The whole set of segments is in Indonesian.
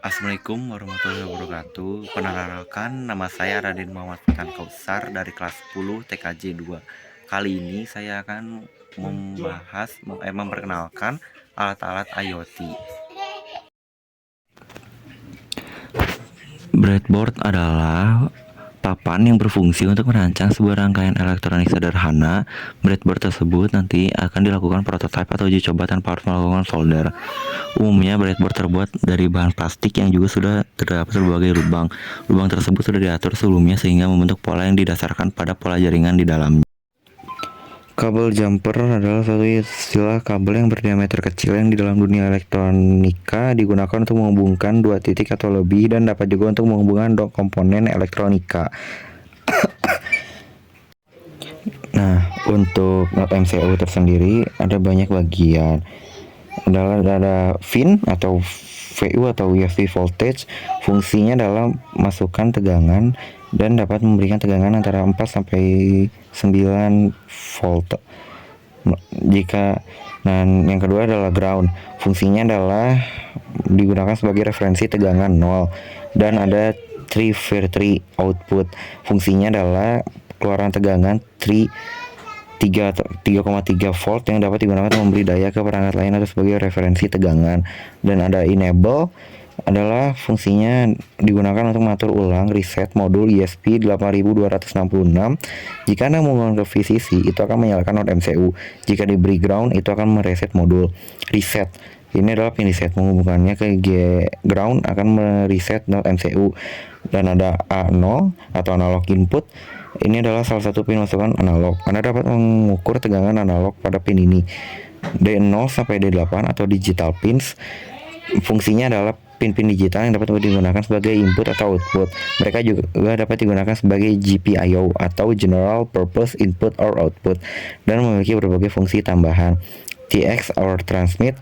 Assalamualaikum warahmatullahi wabarakatuh. Perkenalkan, nama saya Raden Muhammad Fatan Kausar dari kelas 10 TKJ 2. Kali ini saya akan memperkenalkan alat-alat IoT. Breadboard adalah papan yang berfungsi untuk merancang sebuah rangkaian elektronik sederhana. Breadboard tersebut nanti akan dilakukan prototipe atau uji coba tanpa harus melakukan solder. Umumnya breadboard terbuat dari bahan plastik yang juga sudah terdapat berbagai lubang. Lubang tersebut sudah diatur sebelumnya sehingga membentuk pola yang didasarkan pada pola jaringan di dalamnya. Kabel jumper adalah suatu istilah kabel yang berdiameter kecil yang di dalam dunia elektronika digunakan untuk menghubungkan dua titik atau lebih dan dapat juga untuk menghubungkan dua komponen elektronika. Nah, untuk MCU tersendiri ada banyak bagian. Ada VIN atau VU atau USB voltage. Fungsinya adalah masukkan tegangan dan dapat memberikan tegangan antara 4 sampai 9 volt. Yang kedua adalah ground. Fungsinya adalah digunakan sebagai referensi tegangan 0 dan ada 3 output. Fungsinya adalah keluaran tegangan 3,3 volt yang dapat digunakan untuk memberi daya ke perangkat lain atau sebagai referensi tegangan. Dan ada enable adalah fungsinya digunakan untuk mengatur ulang reset modul ESP8266. Jika Anda menggunakan ke VCC, itu akan menyalakan node MCU. Jika diberi ground, itu akan mereset modul. Reset ini adalah pin reset, menghubungkannya ke ground akan mereset node MCU. Dan ada A0 atau analog input. Ini adalah salah satu pin masukan analog. Anda dapat mengukur tegangan analog pada pin ini. D0 sampai D8 atau digital pins. Fungsinya adalah pin-pin digital yang dapat digunakan sebagai input atau output. Mereka juga dapat digunakan sebagai GPIO atau General Purpose Input or Output dan memiliki berbagai fungsi tambahan. TX or Transmit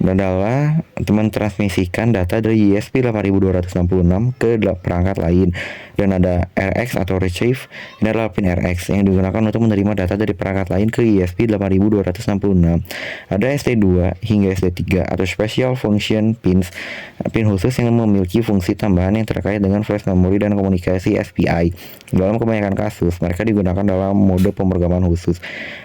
adalah mentransmisikan data dari ESP8266 ke perangkat lain. Dan ada RX atau Retrieve, ini adalah pin RX yang digunakan untuk menerima data dari perangkat lain ke ESP8266. Ada SD2 hingga SD3 atau Special Function Pins, pin khusus yang memiliki fungsi tambahan yang terkait dengan flash memory dan komunikasi SPI. Dalam kebanyakan kasus, mereka digunakan dalam mode pemrograman khusus.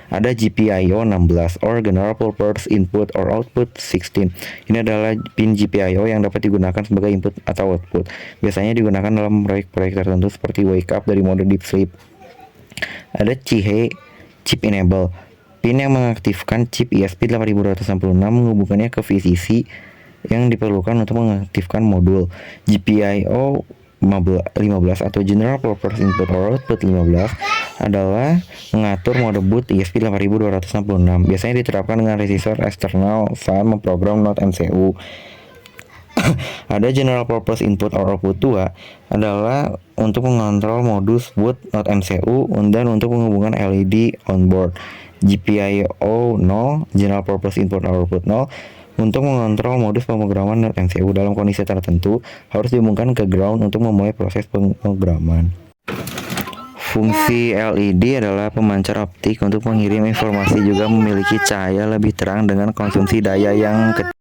Ada GPIO 16 or General Purpose Input or Output 16. Ini adalah pin GPIO yang dapat digunakan sebagai input atau output. Biasanya digunakan dalam proyek-proyek tertentu seperti wake up dari mode deep sleep. Ada CHE chip enable, pin yang mengaktifkan chip ESP8266 menghubungkannya ke VCC yang diperlukan untuk mengaktifkan modul. GPIO 15 atau General Purpose Input or Output 15 adalah mengatur mode boot ESP8266. Biasanya diterapkan dengan resistor eksternal saat memprogram node MCU. Ada General Purpose Input or Output 2 adalah untuk mengontrol modus boot node MCU dan untuk menghubungkan LED onboard. GPIO 0 General Purpose Input or Output 0 untuk mengontrol modus pemrograman node MCU dalam kondisi tertentu harus dihubungkan ke ground untuk memulai proses pemrograman. Fungsi LED adalah pemancar optik untuk mengirim informasi, juga memiliki cahaya lebih terang dengan konsumsi daya yang kecil.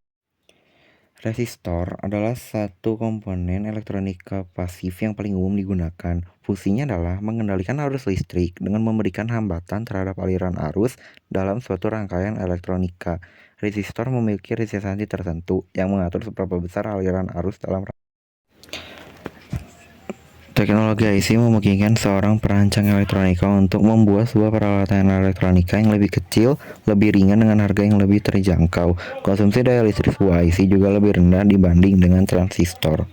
Resistor adalah satu komponen elektronika pasif yang paling umum digunakan. Fungsinya adalah mengendalikan arus listrik dengan memberikan hambatan terhadap aliran arus dalam suatu rangkaian elektronika. Resistor memiliki resistansi tertentu yang mengatur seberapa besar aliran arus dalam teknologi IC memungkinkan seorang perancang elektronika untuk membuat sebuah peralatan elektronika yang lebih kecil, lebih ringan dengan harga yang lebih terjangkau. Konsumsi daya listrik sebuah IC juga lebih rendah dibanding dengan transistor.